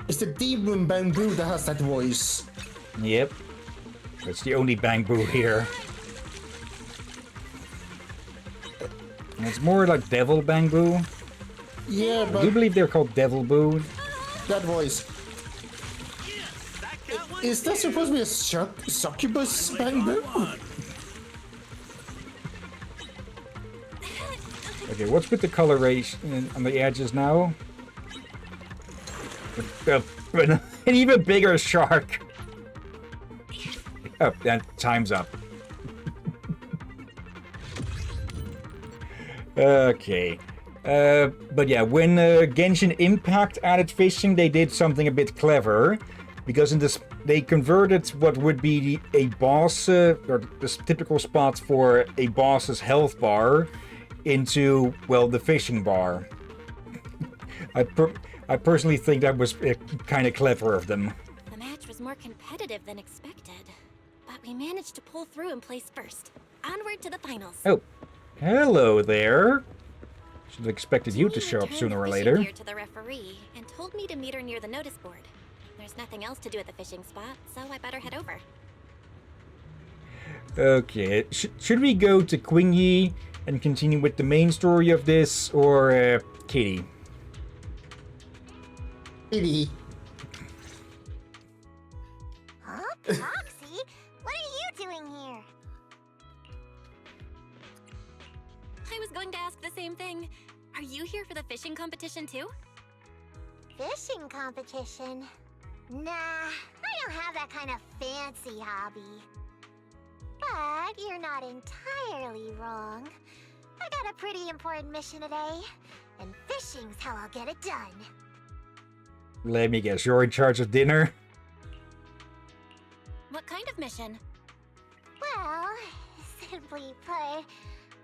It's the demon bamboo that has that voice. Yep. That's the only bamboo here. And it's more like devil bamboo. Yeah, I but do believe they're called devil boo. that voice. Is that supposed to be a succubus bamboo? Okay, what's with the coloration on the edges now? An even bigger shark. Oh, that time's up. Okay. But yeah, when Genshin Impact added fishing, they did something a bit clever. Because in this, they converted what would be a boss, or the typical spot for a boss's health bar, into, well, the fishing bar. I personally think that was kind of clever of them. The match was more competitive than expected, but we managed to pull through and place first. Onward to the finals. Oh, hello there. Should have expected you to show up sooner or later. To the referee and told me to meet her near the notice board. There's nothing else to do at the fishing spot, so I better head over. Okay, should we go to Qingyi and continue with the main story of this, or Kitty? Kitty. Huh? Proxy? What are you doing here? I was going to ask the same thing. Are you here for the fishing competition too? Fishing competition? Nah, I don't have that kind of fancy hobby. But you're not entirely wrong. I got a pretty important mission today, and fishing's how I'll get it done. Let me guess, you're in charge of dinner? What kind of mission? Well, simply put,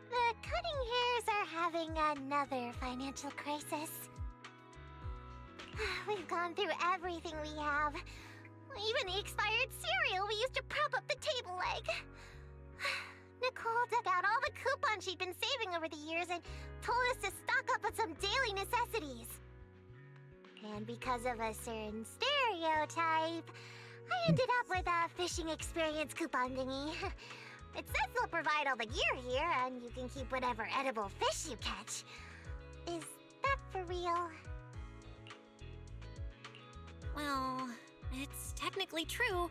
the cutting hairs are having another financial crisis. We've gone through everything we have. Even the expired cereal we used to prop up the table leg. Nicole dug out all the coupons she'd been saving over the years and told us to stock up on some daily necessities. And because of a certain stereotype, I ended up with a fishing experience coupon thingy. It says they'll provide all the gear here, and you can keep whatever edible fish you catch. Is that for real? Well, it's technically true,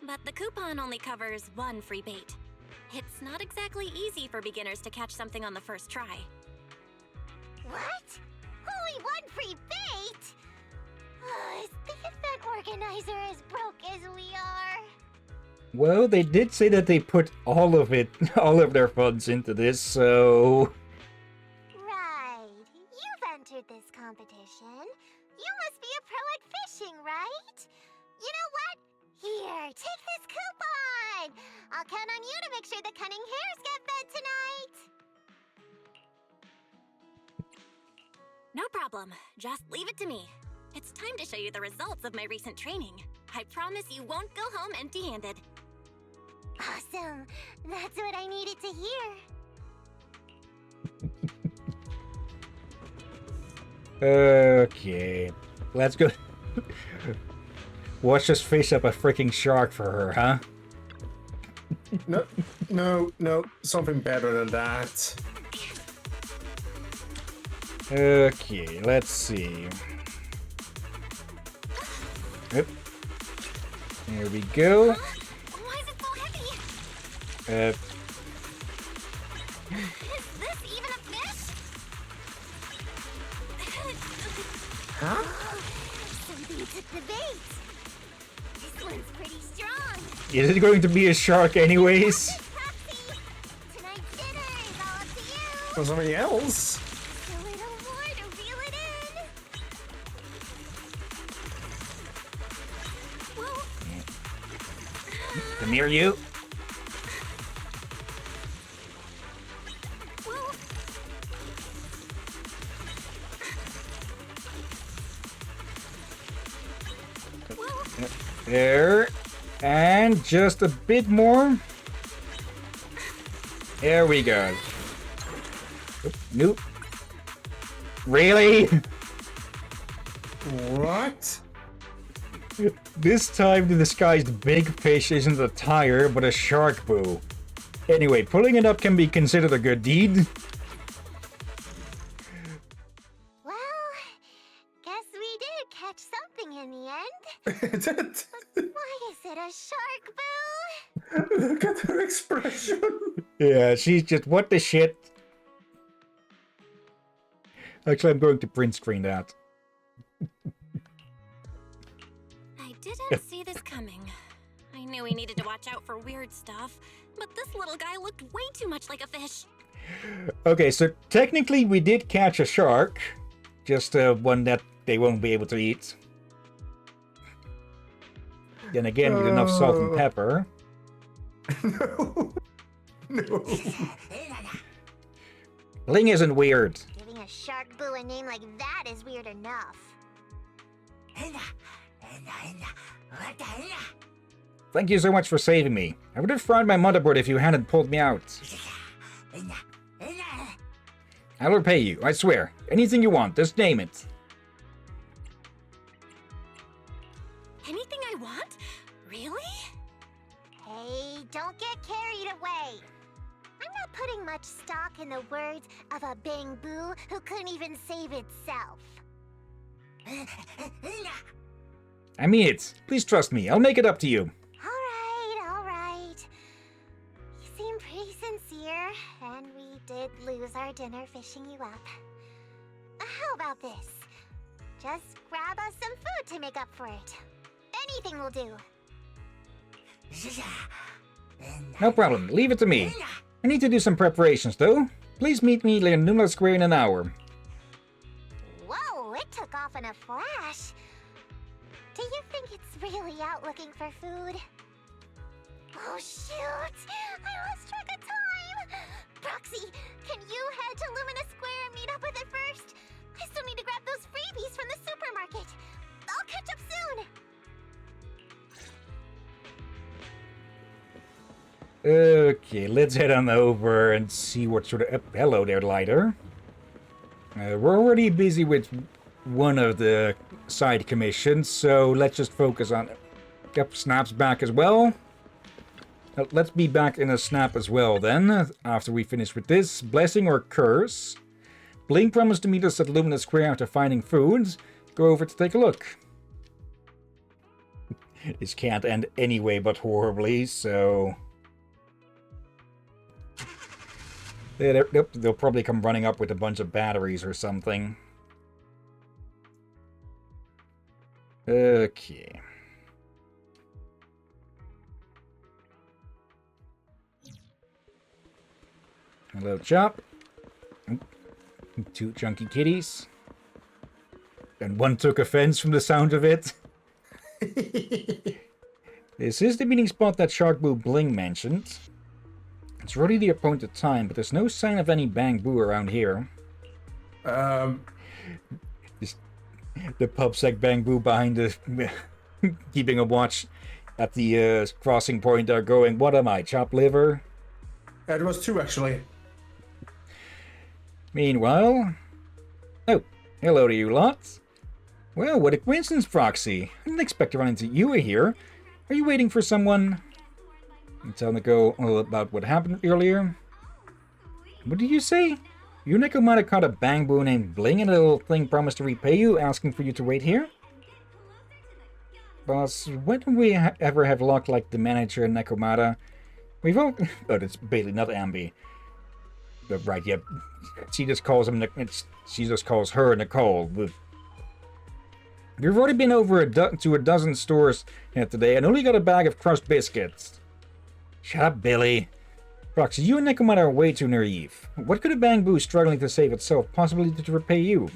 but the coupon only covers one free bait. It's not exactly easy for beginners to catch something on the first try. What? Only one free bait? Is the event organizer as broke as we are? Well, they did say that they put all of their funds into this, so... Right. You've entered this competition. You must be a pro at fishing, right? You know what? Here, take this coupon! I'll count on you to make sure the cunning hairs get fed tonight! No problem. Just leave it to me. It's time to show you the results of my recent training. I promise you won't go home empty-handed. Awesome. That's what I needed to hear. Okay. Let's go. Watch us face up a freaking shark for her, huh? No. Something better than that. Okay, let's see. Yep. There we go. Why is it so heavy? Is this even a fish? Huh? Something took the bait. This one's pretty strong. Is it going to be a shark anyways? Proxy, tonight's dinner is all up to you. Or something else? A little more to reel it in. Well, Come here, you. well, There. And just a bit more. There we go. Oop, nope. Really? What? This time the disguised big fish isn't a tire, but a shark boo. Anyway, pulling it up can be considered a good deed. Well, guess we did catch something in the end. Why is it a shark, Boo? Look at her expression. Yeah, she's just, what the shit? Actually, I'm going to print screen that. I didn't see this coming. I knew we needed to watch out for weird stuff, but this little guy looked way too much like a fish. Okay, so technically we did catch a shark. Just one that they won't be able to eat. Then again, with enough salt and pepper. No. No. Ling isn't weird. Giving a shark Boo a name like that is weird enough. Thank you so much for saving me. I would have fried my motherboard if you hadn't pulled me out. I'll repay you, I swear. Anything you want, just name it. Anything I want? Really? Hey, don't get carried away. I'm not putting much stock in the words of a Bang Boo who couldn't even save itself. I mean it. Please trust me. I'll make it up to you. All right. You seem pretty sincere, and we did lose our dinner fishing you up. How about this? Just grab us some food to make up for it. Anything will do. No problem. Leave it to me. I need to do some preparations, though. Please meet me near Nula Square in an hour. Whoa, it took off in a flash. Do you think it's really out looking for food? Oh shoot! I lost track of time! Proxy, can you head to Lumina Square and meet up with it first? I still need to grab those freebies from the supermarket. I'll catch up soon! Okay, let's head on over and see what sort of... hello there, Lighter. We're already busy with one of the side commissions, so let's just focus on... Yep, Snap's back as well. Let's be back in a Snap as well, then, after we finish with this. Blessing or curse? Bling promised to meet us at Lumina Square after finding food. Go over to take a look. This can't end anyway but horribly, so... They'll probably come running up with a bunch of batteries or something. Okay. Hello, Chop. Two chunky kitties. And one took offense from the sound of it. This is the meeting spot that Sharkboo Bling mentioned. It's already the appointed time, but there's no sign of any Bang Boo around here. The pubsec Bang Boo behind the... keeping a watch at the crossing point there going, what am I, chopped liver? It was two, actually. Meanwhile... Oh, hello to you lot. Well, what a coincidence, Proxy. I didn't expect to run into you here. Are you waiting for someone? You tell Nico all about what happened earlier. What did you say? You Nico might have caught a Bang Boo named Bling and a little thing promised to repay you, asking for you to wait here? Boss, when did we ever have luck like the manager and Nekomata? We've all... Oh, that's Bailey, not Ambi. But right, yeah. She just calls him... She just calls her Nicole. We've already been over to a dozen stores today and only got a bag of crushed biscuits. Shut up, Billy. Proxy, you and Nekomata are way too naive. What could a Bang Boo struggling to save itself possibly do to repay you?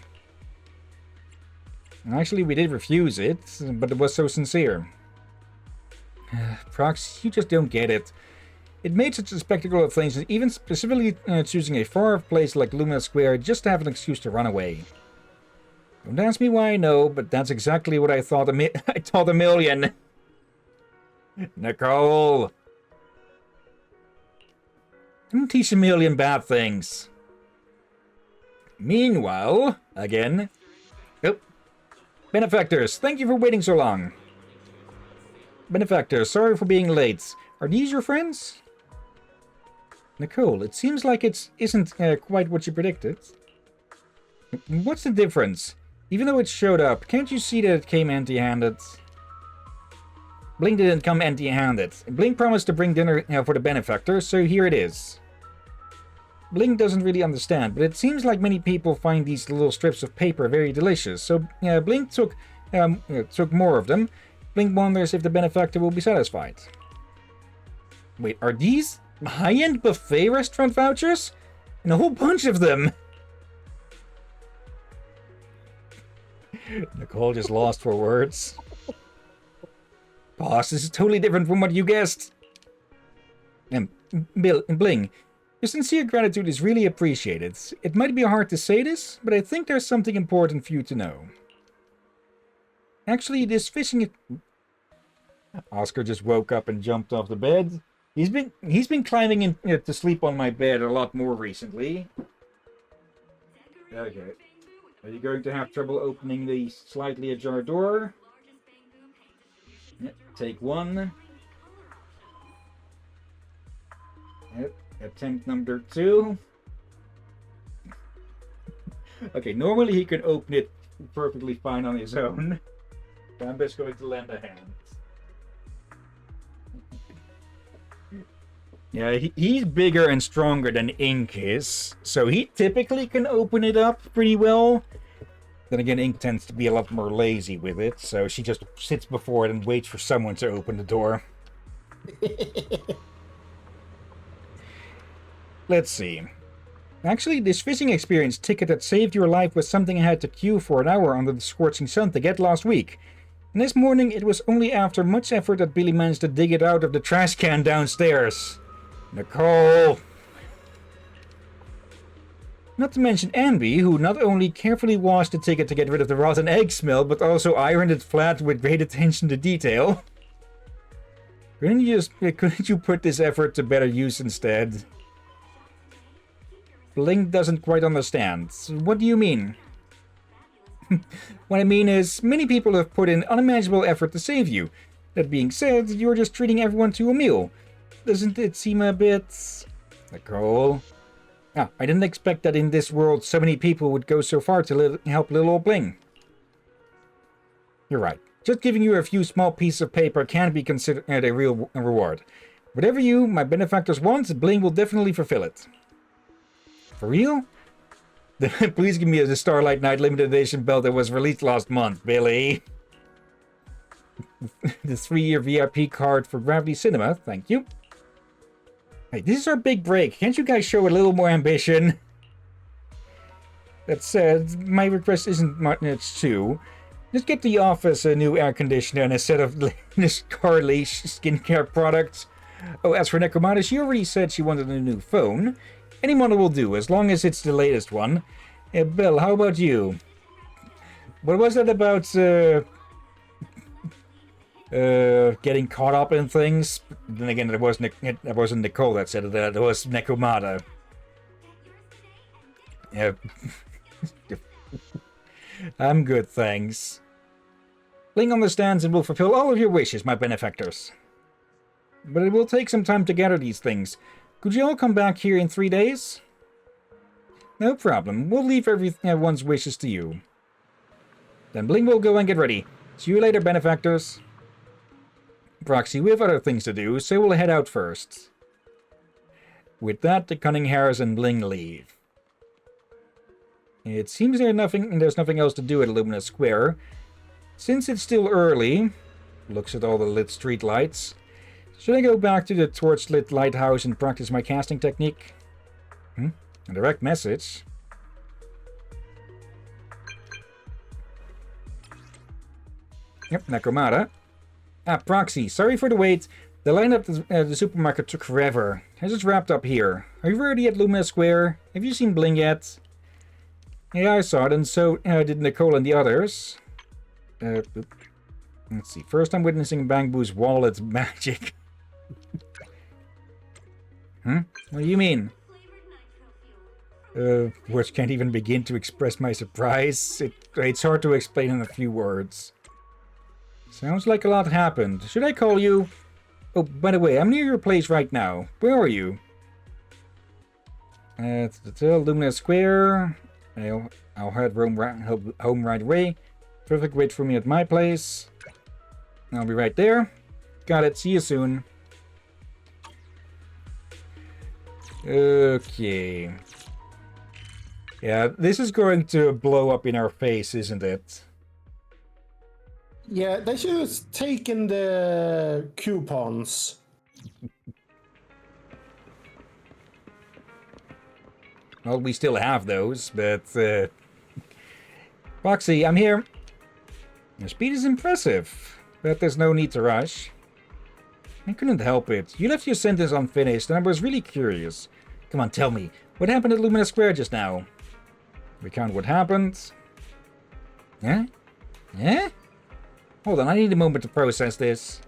Actually, we did refuse it, but it was so sincere. Proxy, you just don't get it. It made such a spectacle of things, even specifically choosing a far-off place like Lumina Square just to have an excuse to run away. Don't ask me why I know, but that's exactly what I thought I thought a million. Nicole! Don't teach a million bad things. Meanwhile, again... Oh. Benefactors, thank you for waiting so long. Benefactor, sorry for being late. Are these your friends? Nicole, it seems like it isn't quite what you predicted. What's the difference? Even though it showed up, can't you see that it came empty-handed? Blink didn't come empty-handed. Blink promised to bring dinner for the benefactor, so here it is. Blink doesn't really understand, but it seems like many people find these little strips of paper very delicious, so Blink took more of them. Blink wonders if the benefactor will be satisfied. Wait, are these high-end buffet restaurant vouchers? And a whole bunch of them! Nicole just lost for words. Boss, this is totally different from what you guessed. Bill and Bling, your sincere gratitude is really appreciated. It might be hard to say this, but I think there's something important for you to know. Actually, this fishing... Oscar just woke up and jumped off the bed. He's been climbing in to sleep on my bed a lot more recently. Okay. Are you going to have trouble opening the slightly ajar door? Yep, take one. Yep, attempt number 2. Okay, normally he can open it perfectly fine on his own. I'm just going to lend a hand. Yeah, he's bigger and stronger than Ink is, so he typically can open it up pretty well. Then again, Ink tends to be a lot more lazy with it, so she just sits before it and waits for someone to open the door. Let's see. Actually, this fishing experience ticket that saved your life was something I had to queue for an hour under the scorching sun to get last week. And this morning, it was only after much effort that Billy managed to dig it out of the trash can downstairs. Nicole! Not to mention Anby, who not only carefully washed the ticket to get rid of the rotten egg smell, but also ironed it flat with great attention to detail. Couldn't you put this effort to better use instead? Blink doesn't quite understand. What do you mean? What I mean is, many people have put in unimaginable effort to save you. That being said, you're just treating everyone to a meal. Doesn't it seem a bit... Nicole? Ah, I didn't expect that in this world so many people would go so far to help little old Bling. You're right. Just giving you a few small pieces of paper can't be considered a real reward. Whatever you, my benefactors, want, Bling will definitely fulfill it. For real? Please give me the Starlight Night limited edition belt that was released last month, Billy. The 3-year VIP card for Gravity Cinema, thank you. Hey, this is our big break. Can't you guys show a little more ambition? That said, my request isn't much too. Just get the office a new air conditioner and a set of this Carly skincare products. Oh, as for Necromata, she already said she wanted a new phone. Any model will do, as long as it's the latest one. Bill, how about you? What was that about, getting caught up in things? Then again, it wasn't Nicole that said it, it was Necromata. Yeah. I'm good, thanks. Bling understands and will fulfill all of your wishes, my benefactors. But it will take some time to gather these things. Could you all come back here in 3 days? No problem. We'll leave everyone's wishes to you. Then Bling will go and get ready. See you later, benefactors. Proxy, we have other things to do, so we'll head out first. With that, the Cunning Hares and Bling leave. It seems there's nothing else to do at Luminous Square. Since it's still early, looks at all the lit street lights. Should I go back to the torch-lit lighthouse and practice my casting technique? A direct message. Yep, Necromata. Ah, Proxy, sorry for the wait. The line up at the supermarket took forever. I just wrapped up here. Are you already at Luminous Square? Have you seen Bling yet? Yeah, I saw it, and so did Nicole and the others. Let's see. First, I'm witnessing Bang Boo's wallet magic. What do you mean? Words can't even begin to express my surprise. It's hard to explain in a few words. Sounds like a lot happened. Should I call you? Oh, by the way, I'm near your place right now. Where are you? It's the Lumina Square. I'll head home right away. Perfect, wait for me at my place. I'll be right there. Got it, see you soon. Okay. Yeah, this is going to blow up in our face, isn't it? Yeah, they should have taken the coupons. Well, we still have those, but... Foxy, I'm here. Your speed is impressive, but there's no need to rush. I couldn't help it. You left your sentence unfinished, and I was really curious. Come on, tell me. What happened at Lumina Square just now? Recount what happened. Yeah? Yeah? Hold on, I need a moment to process this.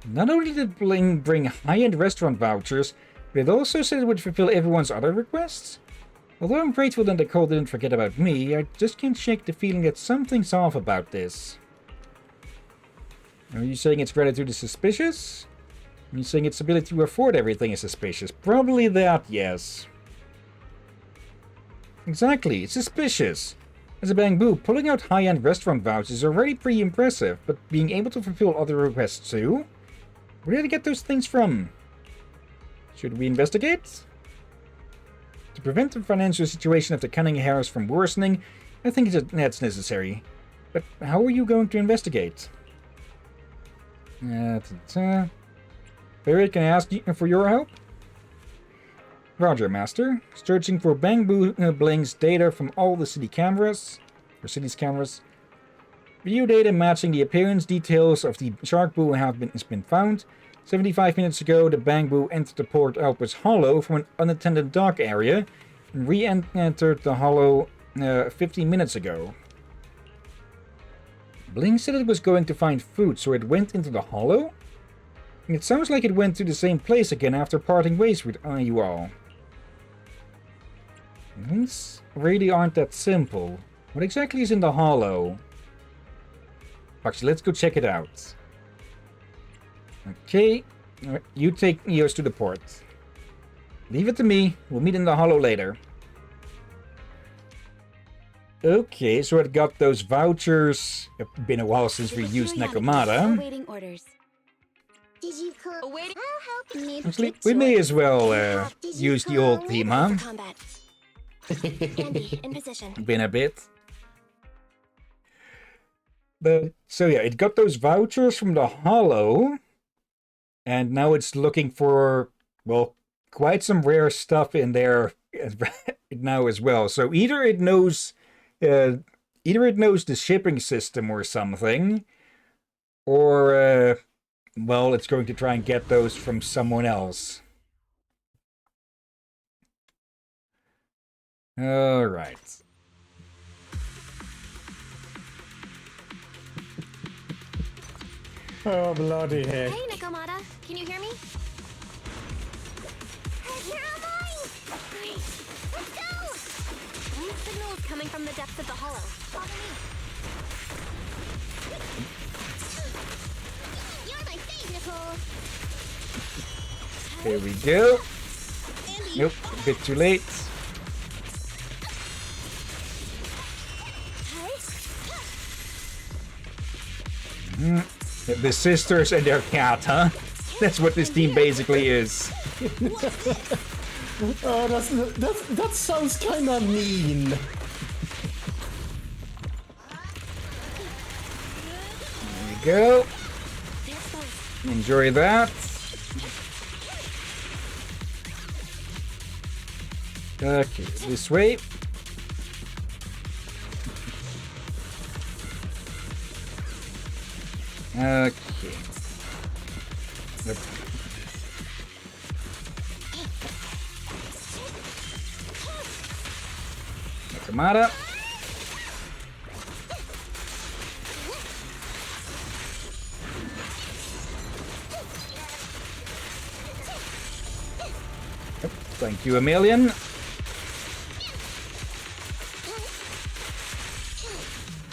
Not only did Bling bring high-end restaurant vouchers, but it also said it would fulfill everyone's other requests? Although I'm grateful that Nicole didn't forget about me, I just can't shake the feeling that something's off about this. Are you saying its gratitude is suspicious? Are you saying its ability to afford everything is suspicious? Probably that, yes. Exactly, it's suspicious. As a Bangbu, pulling out high-end restaurant vouchers is already pretty impressive, but being able to fulfill other requests too? Where did it get those things from? Should we investigate? To prevent the financial situation of the Cunninghams from worsening, I think that's necessary. But how are you going to investigate? Barry, can I ask you for your help? Roger, Master. Searching for Bangbu Bling's data from all the city's cameras. Video data matching the appearance details of the shark boo has been found. 75 minutes ago, the Bangbu entered the Port Albus Hollow from an unattended dock area and re-entered the Hollow 15 minutes ago. Bling said it was going to find food, so it went into the Hollow? It sounds like it went to the same place again after parting ways with you all. Things really aren't that simple. What exactly is in the Hollow? Actually, let's go check it out. Okay, you take Eos to the port. Leave it to me. We'll meet in the Hollow later. Okay, so it got those vouchers. It's been a while since we used Nekomata. Awaiting orders. Did you cook? Actually, we may as well use the old team, huh? Combat. Andy, in position. Been a bit. But, so yeah, it got those vouchers from the Hollow. And now it's looking for, well, quite some rare stuff in there now as well. So either it knows the shipping system or something, or well, it's going to try and get those from someone else. All right. Oh, bloody heck. Hey, Nekomata, can you hear me? Here am I! Great. Let's go! One signal is coming from the depths of the hollow. Follow me. You're my fave, Nicole. Here we go. Nope, a bit too late. The sisters and their cat, huh? That's what this team basically is. Oh, that sounds kind of mean. There we go. Enjoy that. Okay, this way. Okay. Yep. Nekomata. Yep. Thank you a million.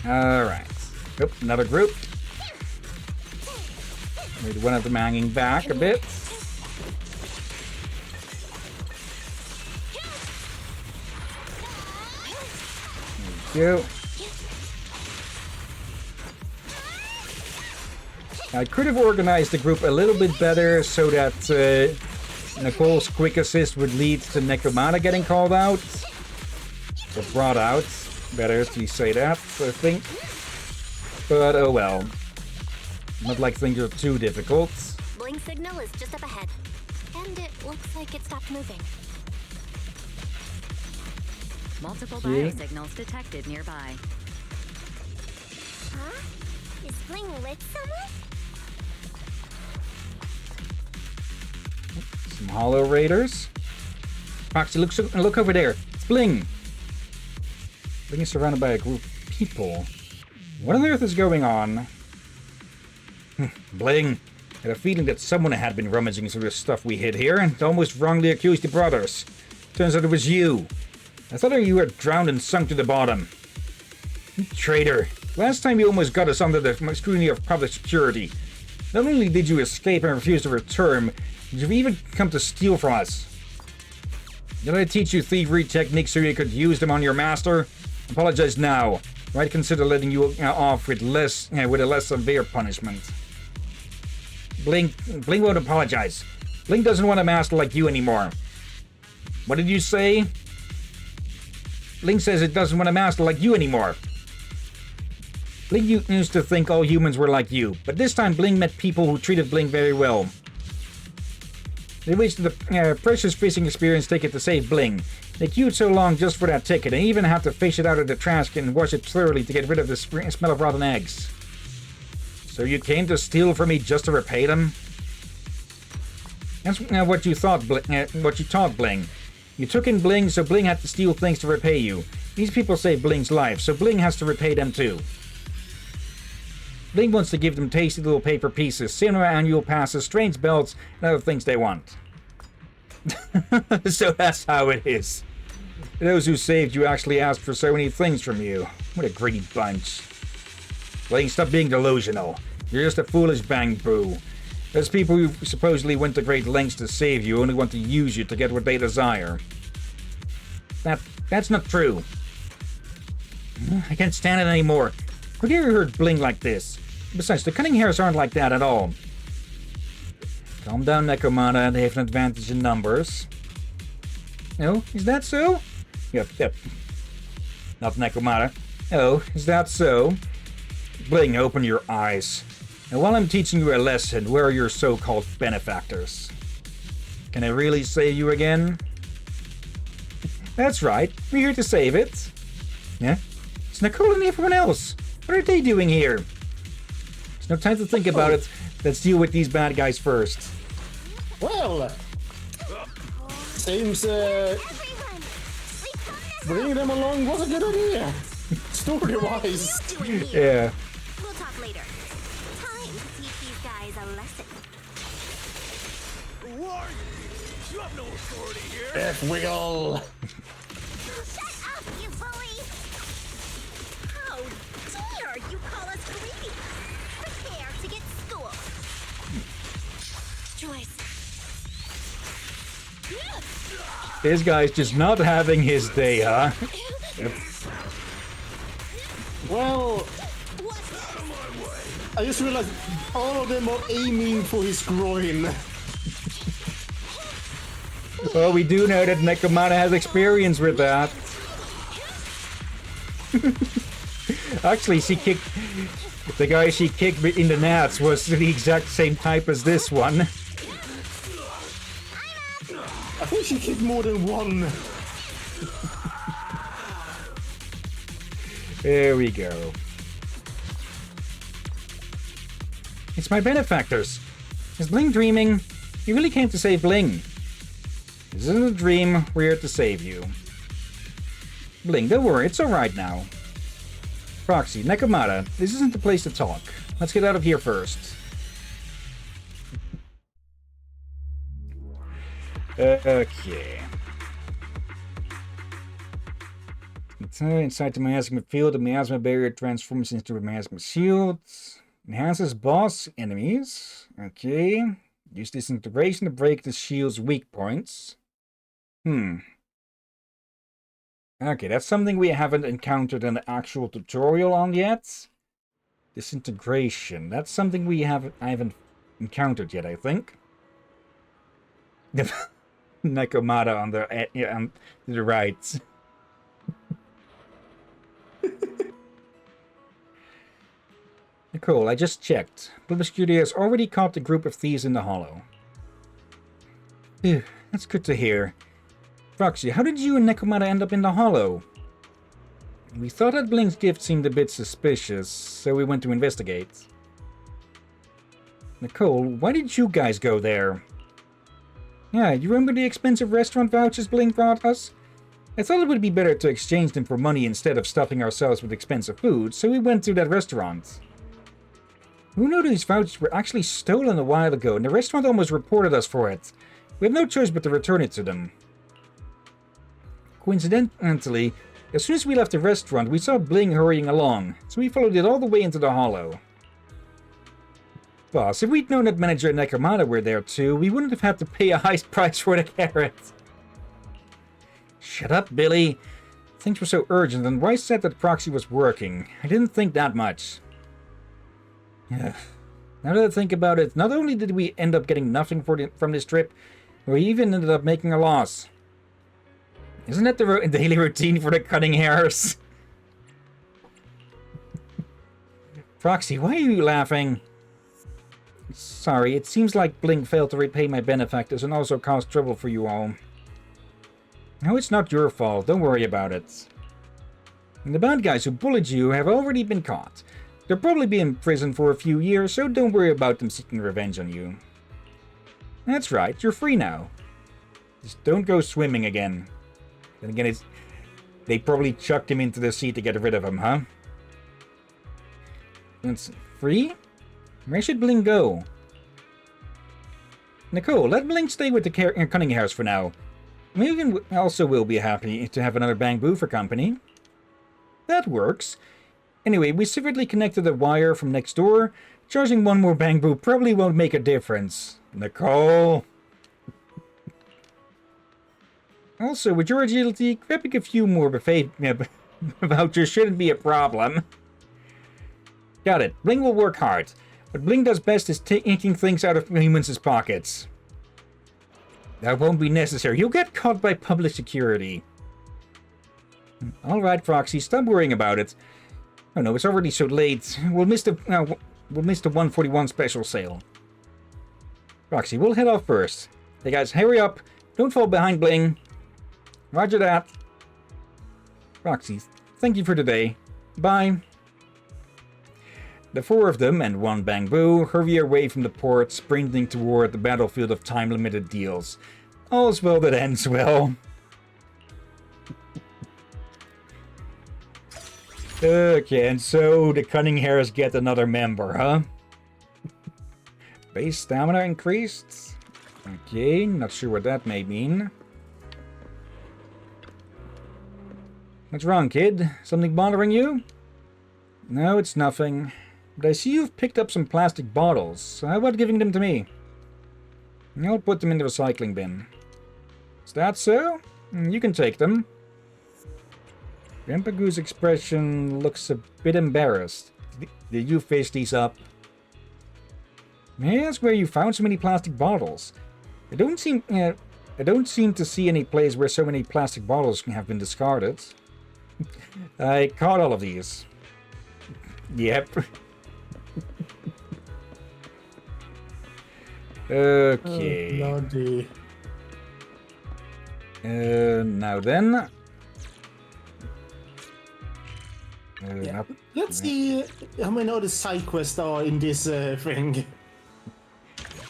All right. Yep, another group. With one of them hanging back a bit. There we go. I could have organized the group a little bit better so that Nicole's quick assist would lead to Necromana getting called out. Or brought out. Better to say that, I think. But oh well. Not like things are too difficult. Blink signal is just up ahead. And it looks like it stopped moving. Multiple Okay. biosignals detected nearby. Huh? Is Bling lit somewhere? Some Hollow Raiders. Foxy, look over there. It's Bling. Bling is surrounded by a group of people. What on earth is going on? Bling. I had a feeling that someone had been rummaging through the stuff we hid here and almost wrongly accused the brothers. Turns out it was you. I thought you were drowned and sunk to the bottom. You traitor. Last time you almost got us under the scrutiny of public security. Not only did you escape and refuse to return, but you've even come to steal from us. Did I teach you thievery techniques so you could use them on your master? Apologize now. Might consider letting you off with a less severe punishment. Bling won't apologize. Bling doesn't want a master like you anymore. What did you say? Bling says it doesn't want a master like you anymore. Bling used to think all humans were like you, but this time Bling met people who treated Bling very well. They wasted the precious fishing experience ticket to save Bling. They queued so long just for that ticket, and even had to fish it out of the trash can and wash it thoroughly to get rid of the smell of rotten eggs. So you came to steal from me just to repay them? That's what you thought, what you taught Bling. You took in Bling, so Bling had to steal things to repay you. These people saved Bling's life, so Bling has to repay them too. Bling wants to give them tasty little paper pieces, cinema annual passes, strange belts, and other things they want. So that's how it is. Those who saved you actually asked for so many things from you. What a greedy bunch. Bling, stop being delusional. You're just a foolish bang-boo. Those people who supposedly went to great lengths to save you only want to use you to get what they desire. That's not true. I can't stand it anymore. Have you ever heard Bling like this? Besides, the cunning hairs aren't like that at all. Calm down, Necromana. They have an advantage in numbers. No? Is that so? Yep. Not Necromana. Oh, is that so? Bling, open your eyes. And while I'm teaching you a lesson, where are your so-called benefactors? Can I really save you again? That's right. We're here to save it. Yeah? It's Nicole and everyone else. What are they doing here? There's no time to think about it. Let's deal with these bad guys first. Well, seems Everyone! We come this bringing them along was a good idea. Story-wise. Doing here. Yeah. We'll talk later. Time to teach these guys a lesson. Who are you? You have no authority here. F-Wiggle. Shut up, you bully! How dare you call us greedy? Prepare to get schooled. Joyce. This guy's just not having his day, huh? Well, I just realized all of them are aiming for his groin. Well, we do know that Necromana has experience with that. Actually, she kicked... The guy she kicked in the nats was the exact same type as this one. I think she kicked more than one. There we go. It's my benefactors. Is Bling dreaming? You really came to save Bling. This isn't a dream. We're here to save you. Bling, don't worry. It's alright now. Proxy, Necromata, this isn't the place to talk. Let's get out of here first. Okay. Inside the miasma field, the miasma barrier transforms into a miasma shield. Enhances boss enemies. Okay. Use disintegration to break the shield's weak points. Okay, that's something we haven't encountered an actual tutorial on yet. Disintegration. That's something I haven't encountered yet, I think. Nekomata on the right. Cool, I just checked. Blue Studio has already caught the group of thieves in the hollow. Phew, that's good to hear. Proxy, how did you and Nekomata end up in the hollow? We thought that Blink's gift seemed a bit suspicious, so we went to investigate. Nicole, why did you guys go there? Yeah, you remember the expensive restaurant vouchers Blink brought us? I thought it would be better to exchange them for money instead of stuffing ourselves with expensive food, so we went to that restaurant. Who knew these vouchers were actually stolen a while ago, and the restaurant almost reported us for it. We had no choice but to return it to them. Coincidentally, as soon as we left the restaurant, we saw Bling hurrying along, so we followed it all the way into the hollow. Boss, if we'd known that Manager and Nekomata were there too, we wouldn't have had to pay a high price for the carrot. Shut up, Billy. Things were so urgent, and Weiss said that Proxy was working. I didn't think that much. Now that I think about it, not only did we end up getting nothing from this trip, we even ended up making a loss. Isn't that the daily routine for the cunning hairs? Proxy, why are you laughing? Sorry, it seems like Blink failed to repay my benefactors and also caused trouble for you all. No, it's not your fault. Don't worry about it. And the bad guys who bullied you have already been caught. They'll probably be in prison for a few years, so don't worry about them seeking revenge on you. That's right, you're free now. Just don't go swimming again. Then again, they probably chucked him into the sea to get rid of him, huh? It's free? Where should Blink go? Nicole, let Blink stay with the Cunning Hairs for now. Megan also will be happy to have another Bamboo for company. That works. Anyway, we separately connected a wire from next door. Charging one more Bamboo probably won't make a difference. Nicole! Also, with your agility, grabbing a few more buffet vouchers shouldn't be a problem. Got it. Blink will work hard. What Blink does best is taking things out of humans' pockets. That won't be necessary. You'll get caught by public security. Alright, Proxy, stop worrying about it. Oh no, it's already so late. We'll miss the 141 special sale. Proxy, we'll head off first. Hey guys, hurry up. Don't fall behind, Bling. Roger that. Proxy, thank you for today. Bye. The four of them and one Bamboo hurry away from the port, sprinting toward the battlefield of time-limited deals. All's well that ends well. Okay, and so the Cunning Hairs get another member, huh? Base stamina increased. Okay, not sure what that may mean. What's wrong, kid? Something bothering you? No, it's nothing. But I see you've picked up some plastic bottles. How about giving them to me? I'll put them in the recycling bin. Is that so? You can take them. Grandpa Goo's expression looks a bit embarrassed. Did you fish these up? May I ask where you found so many plastic bottles? I don't seem to see any place where so many plastic bottles have been discarded. I caught all of these. Yep. Okay. Oh, Lordy. Now then. Yeah. Let's see how many other side quests are in this thing.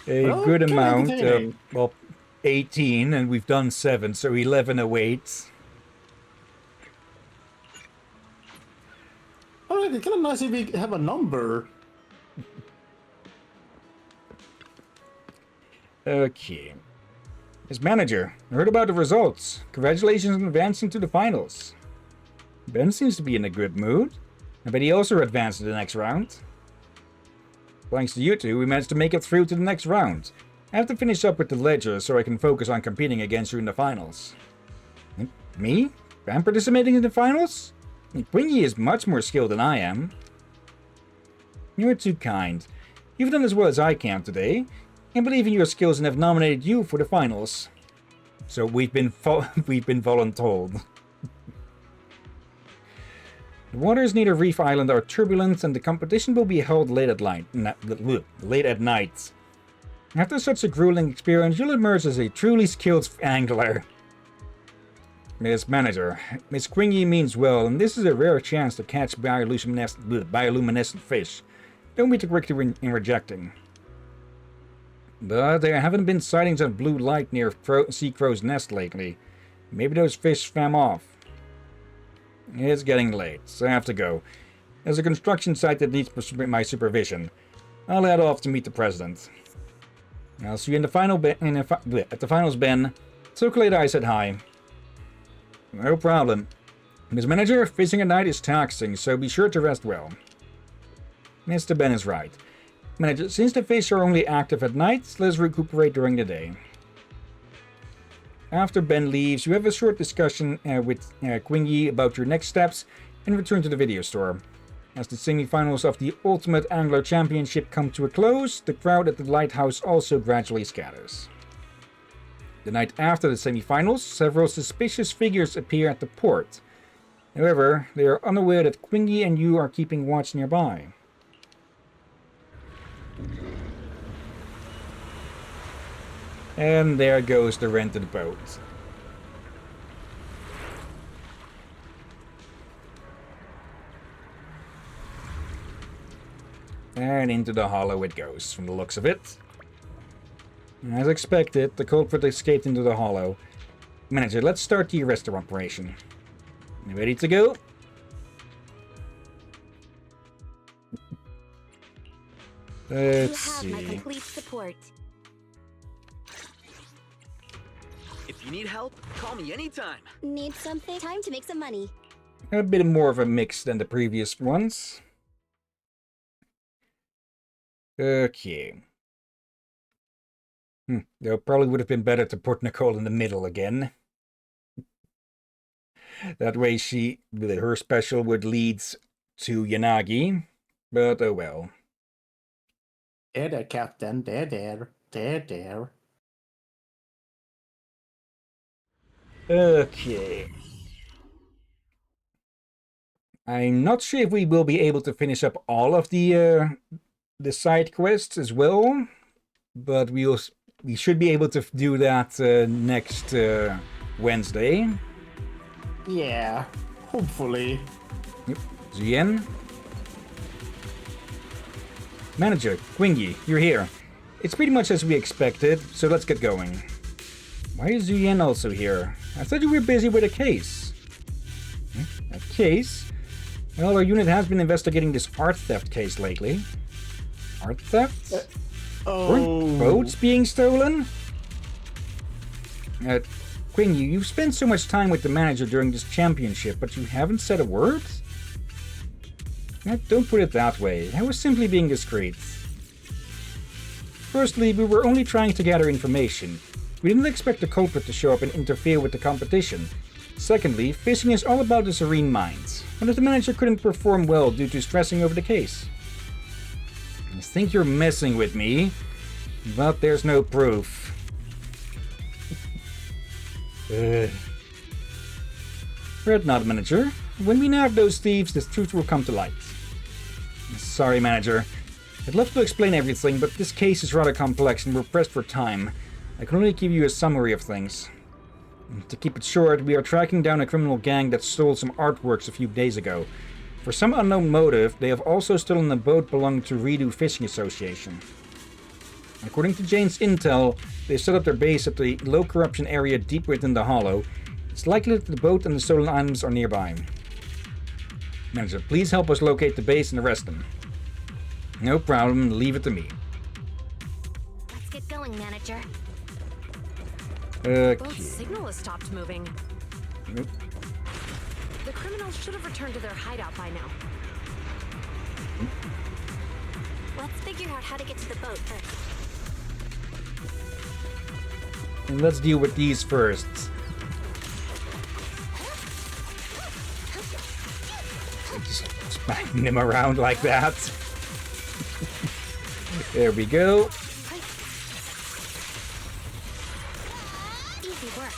A Well, good kinda amount. entertaining. Well, 18, and we've done 7, so 11 awaits. Alright, it's kind of nice if we have a number. Okay. As manager, I heard about the results. Congratulations on advancing to the finals. Ben seems to be in a good mood. I bet he also advanced to the next round. Thanks to you two, we managed to make it through to the next round. I have to finish up with the ledger so I can focus on competing against you in the finals. Me? I'm participating in the finals? Quingy is much more skilled than I am. You're too kind. You've done as well as I can today. I believe in your skills and have nominated you for the finals. So we've been voluntold. The waters near the Reef Island are turbulent and the competition will be held late at night. After such a grueling experience, you'll emerge as a truly skilled angler. Miss Manager, Miss Quingy means well, and this is a rare chance to catch bioluminescent fish. Don't be too quick in rejecting. But there haven't been sightings of blue light near Sea Crow's nest lately. Maybe those fish swam off. It's getting late, so I have to go. There's a construction site that needs my supervision. I'll head off to meet the president. I'll see you in the at the finals, Ben. So glad I said hi. No problem. Miss Manager, fishing at night is taxing, so be sure to rest well. Mr. Ben is right. Manager, since the fish are only active at night, let's recuperate during the day. After Ben leaves, you have a short discussion with Quingy about your next steps and return to the video store. As the semi-finals of the Ultimate Angler Championship come to a close, the crowd at the lighthouse also gradually scatters. The night after the semi-finals, several suspicious figures appear at the port. However, they are unaware that Quingy and you are keeping watch nearby. And there goes the rented boat. And into the hollow it goes, from the looks of it. As expected, the culprit escaped into the hollow. Manager, let's start the arrestor operation. Ready to go? Let's see. You have my complete support. If you need help, call me anytime. Need something? Time to make some money. A bit more of a mix than the previous ones. Okay. Though probably would have been better to put Nicole in the middle again. That way her special would lead to Yanagi. But oh well. There, Captain. There. Okay. I'm not sure if we will be able to finish up all of the side quests as well, but we should be able to do that next Wednesday. Yeah, hopefully. Yep. Zien? Manager, Quingy, you're here. It's pretty much as we expected, so let's get going. Why is Zuyen also here? I thought you were busy with a case. A case? Well, our unit has been investigating this art theft case lately. Art theft? Weren't boats being stolen? Quingy, you've spent so much time with the manager during this championship, but you haven't said a word? Don't put it that way. I was simply being discreet. Firstly, we were only trying to gather information. We didn't expect the culprit to show up and interfere with the competition. Secondly, fishing is all about the serene mind. What if the manager couldn't perform well due to stressing over the case? I think you're messing with me, but there's no proof. Fret not, Manager. When we nab those thieves, the truth will come to light. Sorry, Manager. I'd love to explain everything, but this case is rather complex and we're pressed for time. I can only give you a summary of things. To keep it short, we are tracking down a criminal gang that stole some artworks a few days ago. For some unknown motive, they have also stolen a boat belonging to Redo Fishing Association. According to Jane's intel, they set up their base at the low corruption area deep within the hollow. It's likely that the boat and the stolen items are nearby. Manager, please help us locate the base and arrest them. No problem, leave it to me. Let's get going, Manager. Okay. Boat's signal has stopped moving. Nope. The criminals should have returned to their hideout by now. Let's figure figure out how to get to the boat first. And let's deal with these first. Just smacking them around like that. There we go. Easy work.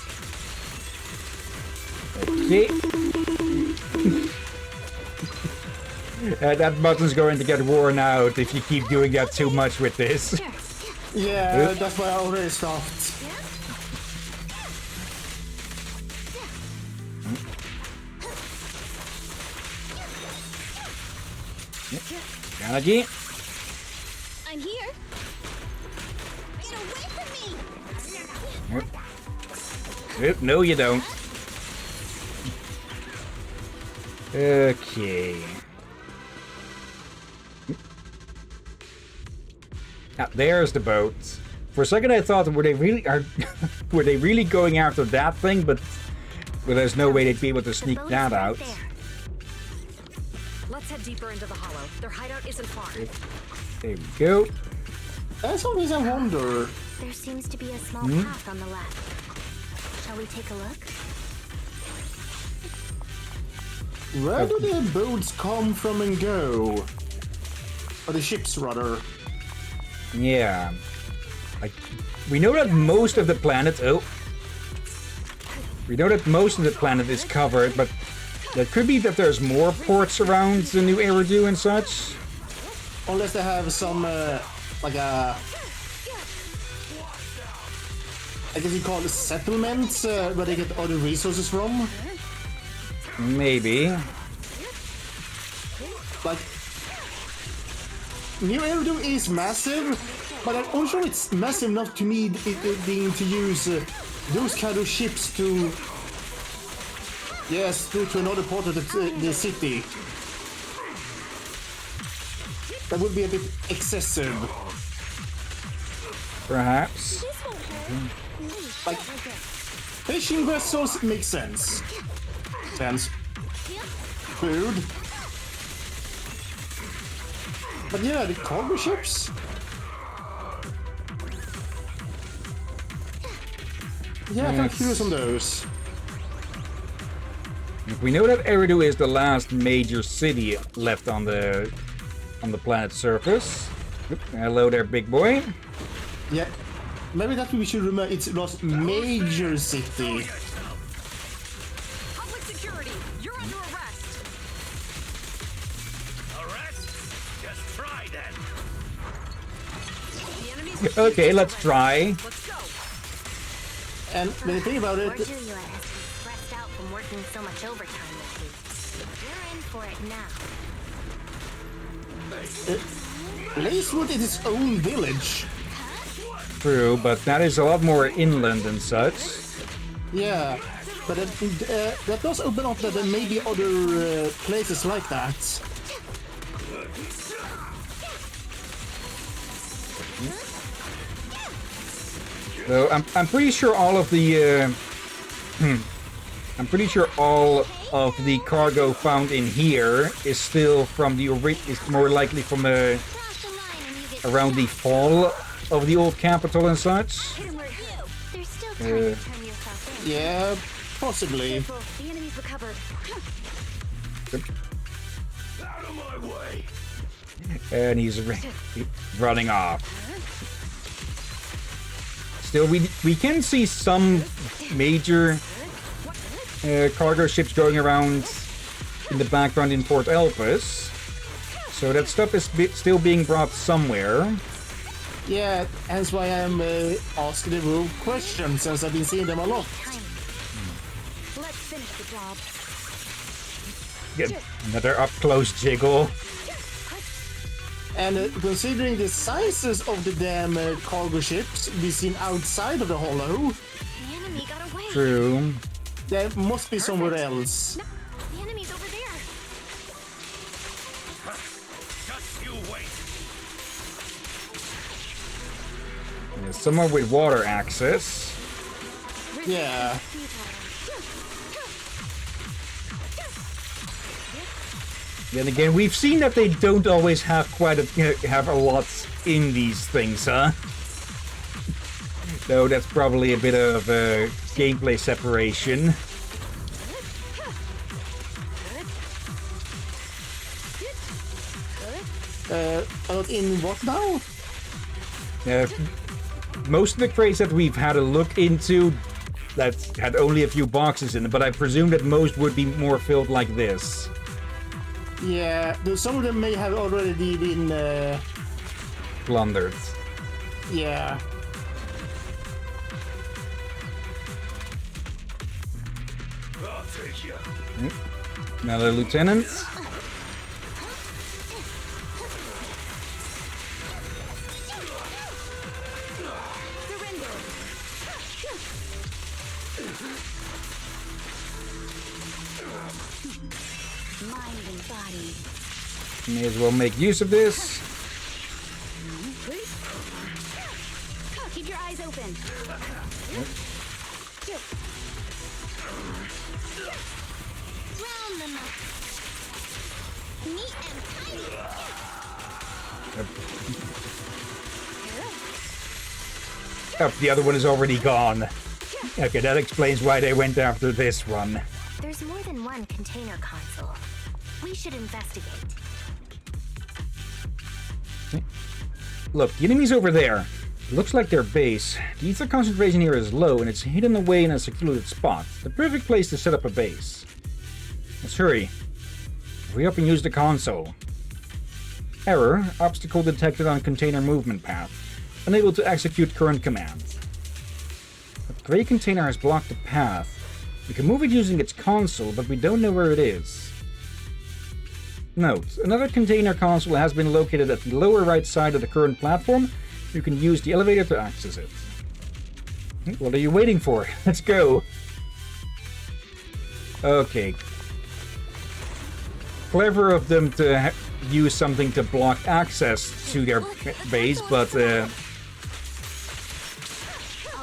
Okay. That button's going to get worn out if you keep doing that too much with this. Yeah, that's why I already stopped. Energy. I'm here. Get away from me! Oop, no, you don't. Okay. Now, there's the boat. For a second, I thought, were they really going after that thing? But there's no way they'd be able to sneak that out. Let's head deeper into the hollow. Their hideout isn't far. There we go. That's always a wonder. There seems to be a small path on the left. Shall we take a look? Where do the boats come from and go? Or the ships, rather. Yeah. We know that most of the planet... Oh. We know that most of the planet is covered, but... It could be that there's more ports around the new Eridu and such. Unless they have some, like a... I guess you call it settlements, where they get other resources from. Maybe. Like... New Eridu is massive, but I'm unsure it's massive enough to need it being to use those kind of ships to... Yes, to another part of the city. That would be a bit excessive. Perhaps. Like, fishing vessels make sense. Food. But yeah, the cargo ships? Yeah, I'm curious on those. We know that Eridu is the last major city left on the planet's surface. Oop, hello there, big boy. Yeah, maybe that we should remember. It's last major city. Public security, you're under arrest. Arrest? Just try then. The enemy's Okay, let's try. Let's go. And when you think about it, Or Juliet has been stressed out from working so much overtime this week. We're in for it now. Lacewood is its own village. True, but that is a lot more inland and such. Yeah, but that does open up that there may be other places like that. So I'm pretty sure all of the I'm pretty sure all of the cargo found in here is still from the is more likely from Cross the line and you get around the fall of the old capital and such. hit him where it hurt. There's still time to turn yourself in. Yeah, possibly. Careful, the enemy's recovered. Out of my way. And he's running off. Still, we can see some major cargo ships going around in the background in Port Elpis. So that stuff is still being brought somewhere. Yeah, hence why I'm asking the real question, since I've been seeing them a lot. Let's finish the job. Get another up-close jiggle. And considering the sizes of the damn cargo ships we seen outside of the hollow, The enemy got away. True. there must be somewhere else. The enemy's over there. Just you wait. Yeah, someone with water access. Yeah. Then again, we've seen that they don't always have have a lot in these things, huh? Though that's probably a bit of gameplay separation. In what now? Most of the crates that we've had a look into that had only a few boxes in it, but I presume that most would be more filled like this. Yeah, some of them may have already been... Plundered. Yeah. I'll take you. Another lieutenant. Mind and body. May as well make use of this. Keep your eyes open. Round them up. Neat and tidy. Oh, the other one is already gone. Okay, that explains why they went after this one. There's more than one container console. We should investigate. Look, the enemy's over there. Looks like their base. The ether concentration here is low and it's hidden away in a secluded spot. The perfect place to set up a base. Let's hurry. Hurry up and use the console. Error. Obstacle detected on container movement path. Unable to execute current command. The gray container has blocked the path. We can move it using its console, but we don't know where it is. Note, another container console has been located at the lower right side of the current platform. You can use the elevator to access it. What are you waiting for? Let's go! Okay. Clever of them to use something to block access to their base, but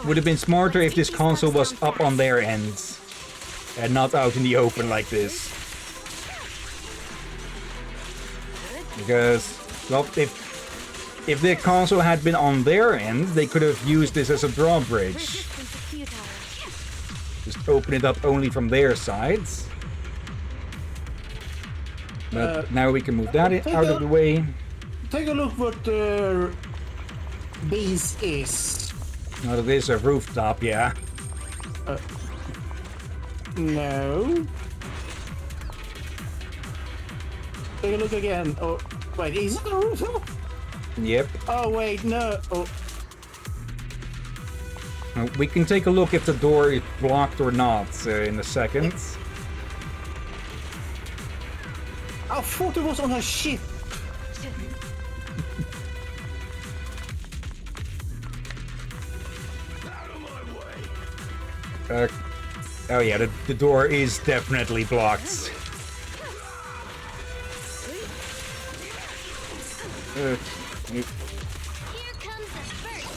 would have been smarter if this console was up on their ends and not out in the open like this. Because, well, if the console had been on their end, they could have used this as a drawbridge. Just open it up only from their sides. But now we can move that out of the way. Take a look what the base is. Now that is a rooftop, yeah. No. Take a look again. Oh, wait, is it a rooftop? Yep. Oh, wait, no. Oh, We can take a look if the door is blocked or not in a second. I thought it was on a ship. Oh yeah, the door is definitely blocked. Here comes the first.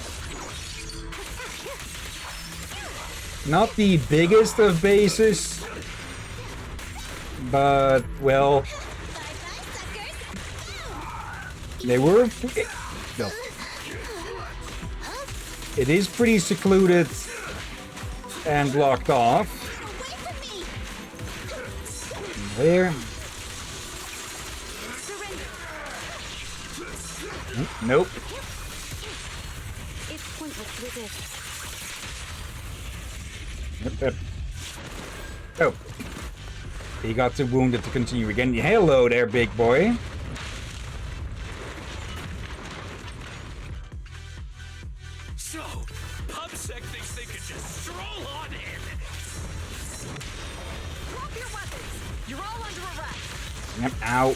Not the biggest of bases, but, well, they were... No. It is pretty secluded and blocked off. There. Nope. It's pointless to resist. Oh. He got too wounded to continue again. Hello there, big boy. So, PubSec thinks they could just stroll on in. Drop your weapons. You're all under arrest. Yep, ow.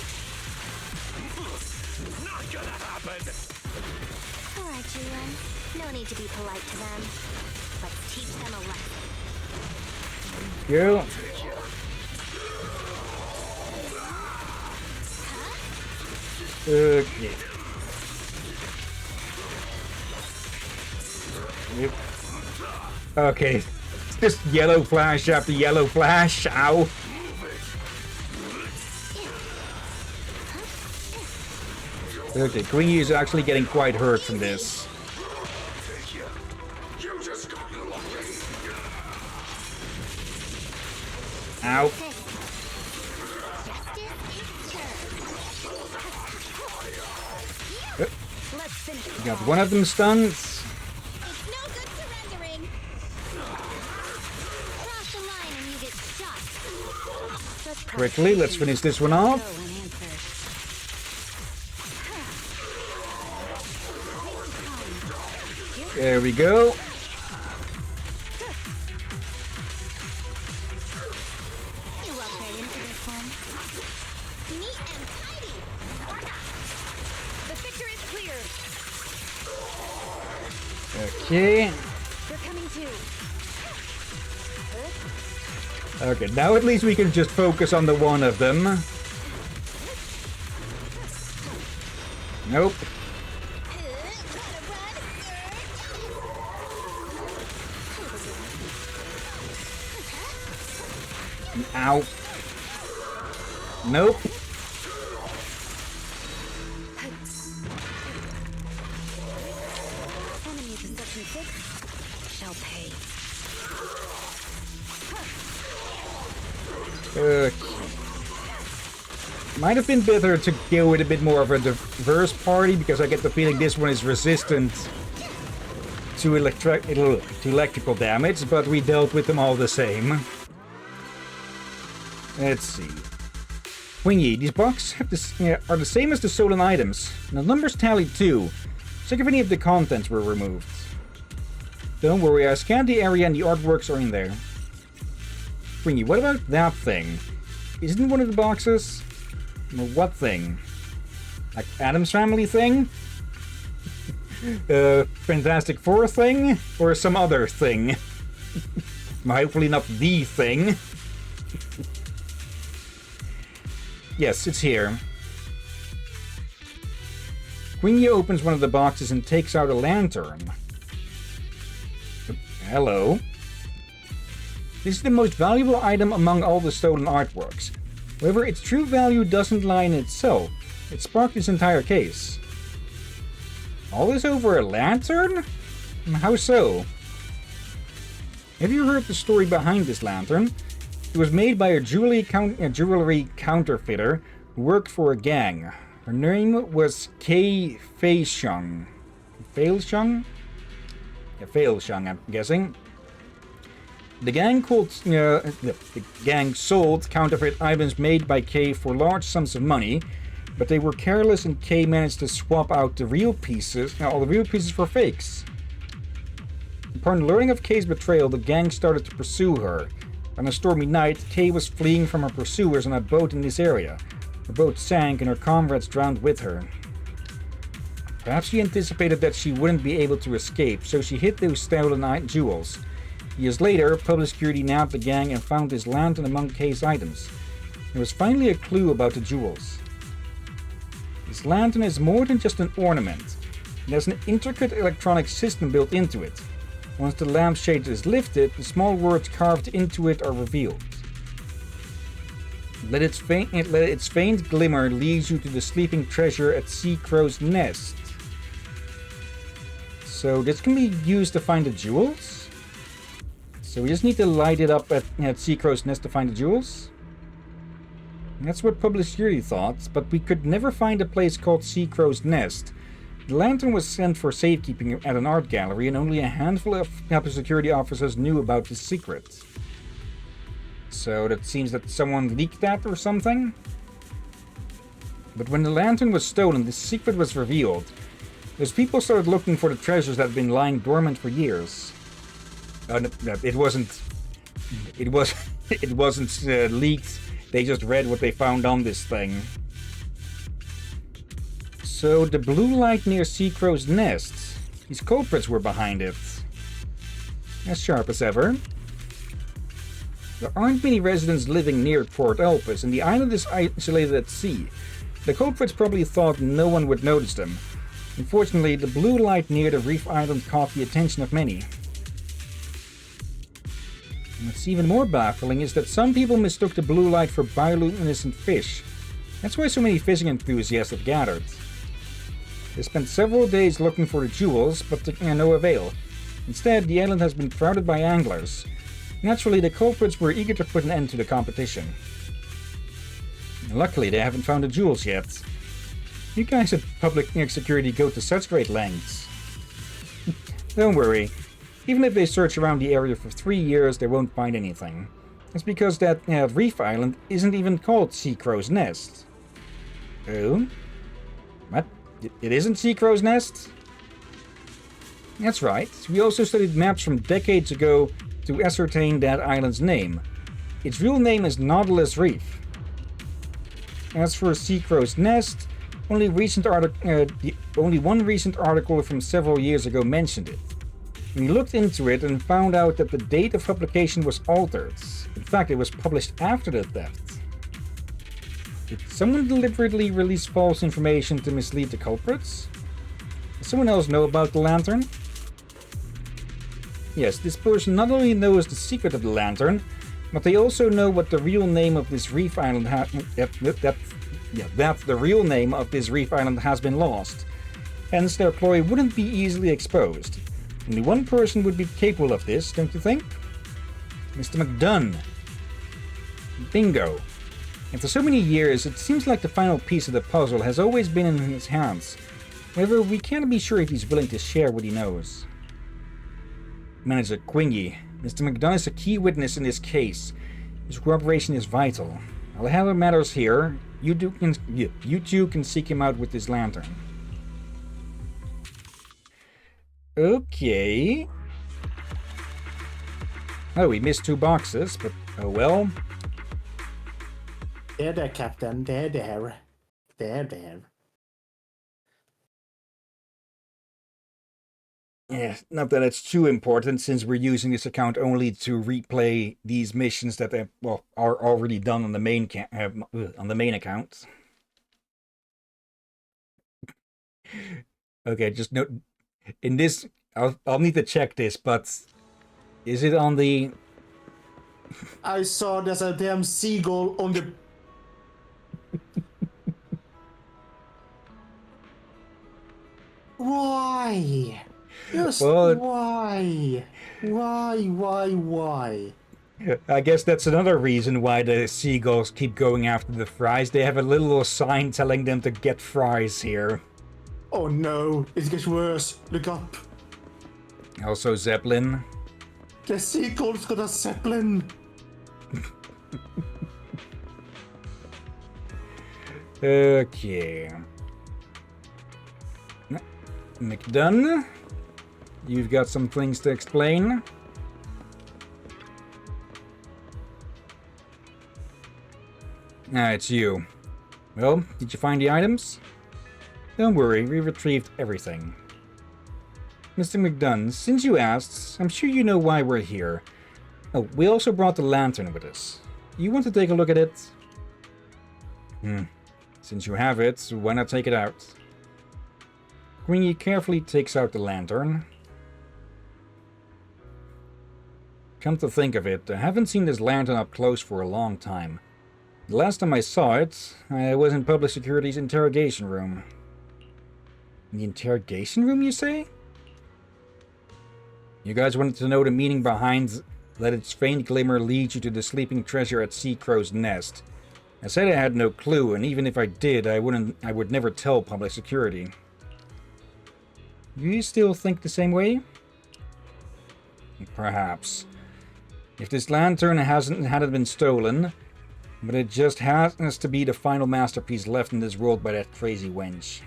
Not gonna happen. Alright, Julian. No need to be polite to them. Let's teach them a lesson. Go. Okay. Yep. Okay. Just yellow flash after yellow flash. Ow. Okay, Queenie is actually getting quite hurt from this. Ow. Got one of them stunned. It's no good surrendering. Cross the line and you get shot. Quickly, let's finish this one off. There we go. You walk right into this one. Neat and tidy. The picture is clear. Okay. We're coming to. Okay, now at least we can just focus on the one of them. Nope. Ow. Nope. Enemy possession 6 shall pay. Might have been better to go with a bit more of a diverse party, because I get the feeling this one is resistant to electrical damage, but we dealt with them all the same. Let's see. Wingy, these boxes have are the same as the stolen items. And the numbers tally too. Check if any of the contents were removed. Don't worry, I scanned the area and the artworks are in there. Wingy, what about that thing? Isn't it one of the boxes? Well, what thing? Like Addams Family thing? Fantastic Four thing? Or some other thing? Hopefully not the thing. Yes, it's here. Queenie opens one of the boxes and takes out a lantern. Hello. This is the most valuable item among all the stolen artworks. However, its true value doesn't lie in itself. It sparked this entire case. All this over a lantern? How so? Have you heard the story behind this lantern? It was made by a jewelry counterfeiter who worked for a gang. Her name was Kay Fei-shung. Fail-shung? Yeah, Fail-shung, I'm guessing. The gang sold counterfeit items made by Kay for large sums of money, but they were careless and Kay managed to swap out the real pieces, all the real pieces for fakes. Upon learning of Kay's betrayal, the gang started to pursue her. On a stormy night, Kay was fleeing from her pursuers on a boat in this area. Her boat sank and her comrades drowned with her. Perhaps she anticipated that she wouldn't be able to escape, so she hid those stolen jewels. Years later, public security nabbed the gang and found this lantern among Kay's items. There was finally a clue about the jewels. This lantern is more than just an ornament. It has an intricate electronic system built into it. Once the lampshade is lifted, the small words carved into it are revealed. Let its faint glimmer lead you to the sleeping treasure at Sea Crow's Nest. So this can be used to find the jewels? So we just need to light it up at Sea Crow's Nest to find the jewels? That's what public security thought, but we could never find a place called Sea Crow's Nest. The lantern was sent for safekeeping at an art gallery, and only a handful of public security officers knew about the secret. So that seems that someone leaked that or something? But when the lantern was stolen, the secret was revealed. As people started looking for the treasures that had been lying dormant for years. No, it wasn't leaked. They just read what they found on this thing. So the blue light near Sea Crow's Nest. These culprits were behind it. As sharp as ever. There aren't many residents living near Port Elpis, and the island is isolated at sea. The culprits probably thought no one would notice them. Unfortunately, the blue light near the reef island caught the attention of many. And what's even more baffling is that some people mistook the blue light for bioluminescent fish. That's why so many fishing enthusiasts have gathered. They spent several days looking for the jewels, but to no avail. Instead, the island has been crowded by anglers. Naturally, the culprits were eager to put an end to the competition. Luckily, they haven't found the jewels yet. You guys at Public Security go to such great lengths. Don't worry. Even if they search around the area for 3 years, they won't find anything. It's because that reef island isn't even called Sea Crow's Nest. Oh? What? It isn't Sea Crow's Nest? That's right. We also studied maps from decades ago to ascertain that island's name. Its real name is Nautilus Reef. As for Sea Crow's Nest, only one recent article from several years ago mentioned it. We looked into it and found out that the date of publication was altered. In fact, it was published after the theft. Did someone deliberately release false information to mislead the culprits? Does someone else know about the lantern? Yes, this person not only knows the secret of the lantern, but they also know what the real name of this reef island that the real name of this reef island has been lost. Hence, their ploy wouldn't be easily exposed. Only one person would be capable of this, don't you think? Mr. McDunn. Bingo. After so many years, it seems like the final piece of the puzzle has always been in his hands. However, we can't be sure if he's willing to share what he knows. Manager Quingy, Mr. McDunn is a key witness in this case. His cooperation is vital. I'll handle matters here. You two can seek him out with this lantern. Okay. Oh, we missed 2 boxes, but oh well. There, Captain. There. Yeah, not that it's too important, since we're using this account only to replay these missions that are already done on the main account. Okay, just note in this. I'll need to check this, but is it on the? I saw there's a damn seagull on the. Why? Just Well, why? Why? I guess that's another reason why the seagulls keep going after the fries. They have a little sign telling them to get fries here. Oh no, it gets worse. Look up. Also Zeppelin. The seagull's got a Zeppelin. Okay. McDunn, you've got some things to explain. Ah, it's you. Well, did you find the items? Don't worry, we retrieved everything. Mr. McDunn, since you asked, I'm sure you know why we're here. Oh, we also brought the lantern with us. You want to take a look at it? Since you have it, why not take it out? Queenie carefully takes out the lantern. Come to think of it, I haven't seen this lantern up close for a long time. The last time I saw it, I was in Public Security's interrogation room. In the interrogation room, you say? You guys wanted to know the meaning behind "Let its faint glimmer lead you to the sleeping treasure at Sea Crow's Nest." I said I had no clue, and even if I did, I would never tell Public Security. Do you still think the same way? Perhaps. If this lantern hadn't been stolen, but it just happens to be the final masterpiece left in this world by that crazy wench.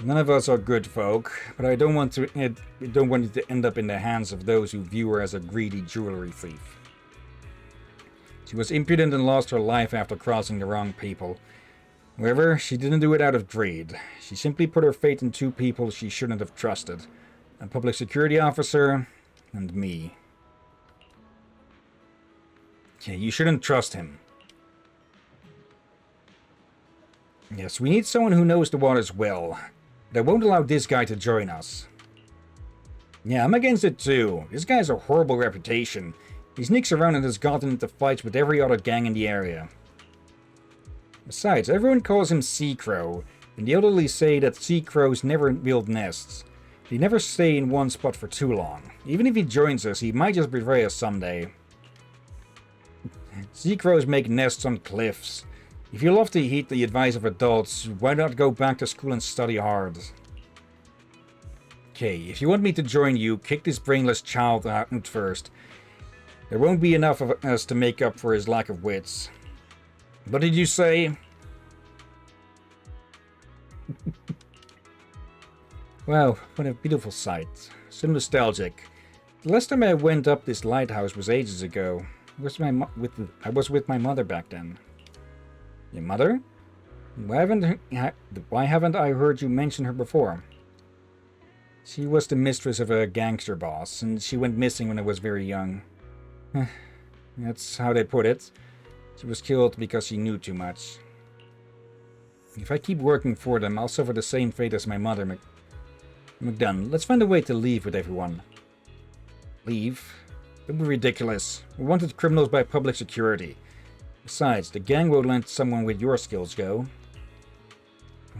None of us are good folk, but I don't want it to end up in the hands of those who view her as a greedy jewelry thief. She was impudent and lost her life after crossing the wrong people. However, she didn't do it out of greed. She simply put her faith in 2 people she shouldn't have trusted. A public security officer and me. Okay, you shouldn't trust him. Yes, we need someone who knows the waters well. But I won't allow this guy to join us. Yeah, I'm against it too. This guy has a horrible reputation. He sneaks around and has gotten into fights with every other gang in the area. Besides, everyone calls him Sea Crow. And the elderly say that sea crows never build nests. They never stay in one spot for too long. Even if he joins us, he might just betray us someday. Sea crows make nests on cliffs. If you love to heed the advice of adults, why not go back to school and study hard? Okay, if you want me to join you, kick this brainless child out first. There won't be enough of us to make up for his lack of wits. What did you say? Wow, what a beautiful sight. So nostalgic. The last time I went up this lighthouse was ages ago. I was with my mother back then. Your mother? Why haven't I heard you mention her before? She was the mistress of a gangster boss, and she went missing when I was very young. That's how they put it. She was killed because she knew too much. If I keep working for them, I'll suffer the same fate as my mother, McDunn. Let's find a way to leave with everyone. Leave? That would be ridiculous. We wanted criminals by public security. Besides, the gang won't let someone with your skills go.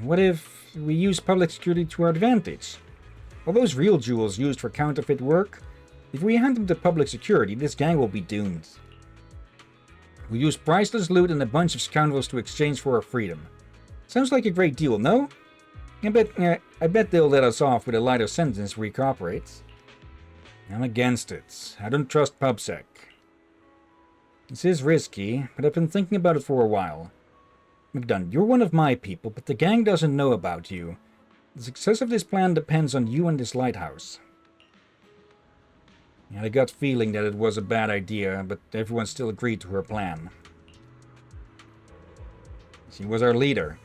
What if we use public security to our advantage? All those real jewels used for counterfeit work? If we hand them to public security, this gang will be doomed. We use priceless loot and a bunch of scoundrels to exchange for our freedom. Sounds like a great deal, no? I bet they'll let us off with a lighter sentence if we cooperate. I'm against it. I don't trust PubSec. This is risky, but I've been thinking about it for a while. McDunn, you're one of my people, but the gang doesn't know about you. The success of this plan depends on you and this lighthouse. I had a gut feeling that it was a bad idea, but everyone still agreed to her plan. She was our leader.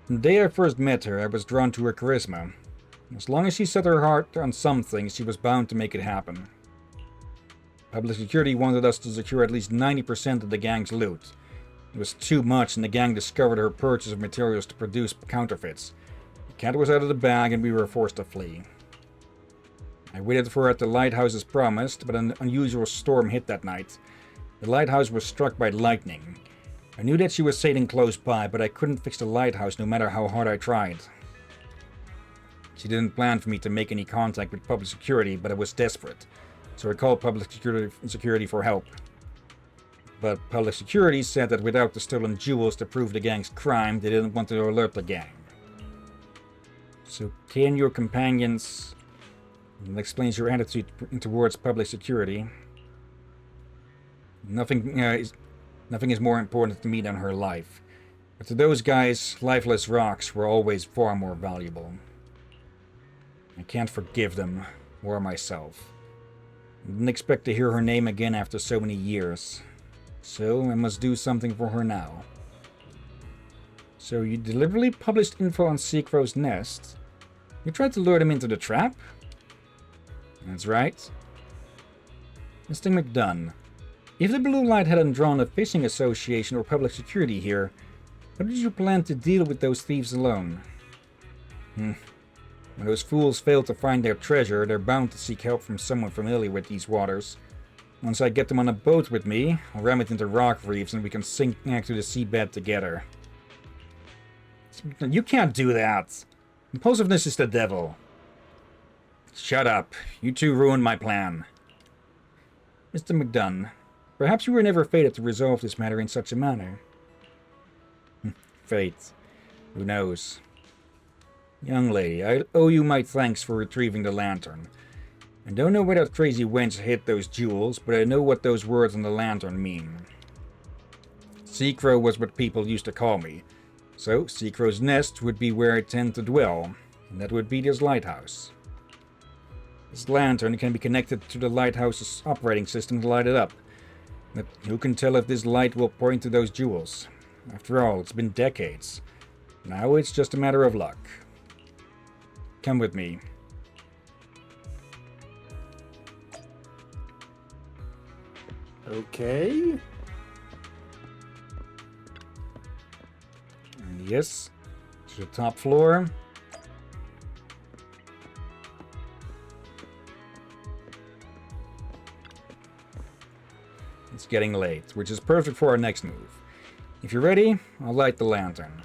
From the day I first met her, I was drawn to her charisma. As long as she set her heart on something, she was bound to make it happen. Public security wanted us to secure at least 90% of the gang's loot. It was too much, and the gang discovered her purchase of materials to produce counterfeits. The cat was out of the bag, and we were forced to flee. I waited for her at the lighthouse as promised, but an unusual storm hit that night. The lighthouse was struck by lightning. I knew that she was sailing close by, but I couldn't fix the lighthouse no matter how hard I tried. She didn't plan for me to make any contact with public security, but I was desperate, so I called public security for help. But public security said that without the stolen jewels to prove the gang's crime, they didn't want to alert the gang. So can your companions... That explains your attitude towards public security. Nothing is more important to me than her life. But to those guys, lifeless rocks were always far more valuable. I can't forgive them, or myself. I didn't expect to hear her name again after so many years. So I must do something for her now. So you deliberately published info on Seacrow's nest? You tried to lure them into the trap? That's right. Mr. McDunn, if the Blue Light hadn't drawn a fishing association or public security here, how did you plan to deal with those thieves alone? When those fools fail to find their treasure, they're bound to seek help from someone familiar with these waters. Once I get them on a boat with me, I'll ram it into rock reefs and we can sink back to the seabed together. You can't do that! Impulsiveness is the devil. Shut up. You two ruined my plan. Mr. McDunn, perhaps you were never fated to resolve this matter in such a manner. Fate. Who knows? Young lady, I owe you my thanks for retrieving the lantern. I don't know where that crazy wench hid those jewels, but I know what those words on the lantern mean. Seacrow was what people used to call me. So, Seacrow's nest would be where I tend to dwell, and that would be this lighthouse. This lantern can be connected to the lighthouse's operating system to light it up. But who can tell if this light will point to those jewels? After all, it's been decades. Now it's just a matter of luck. Come with me. Okay. And yes, to the top floor. It's getting late, which is perfect for our next move. If you're ready, I'll light the lantern.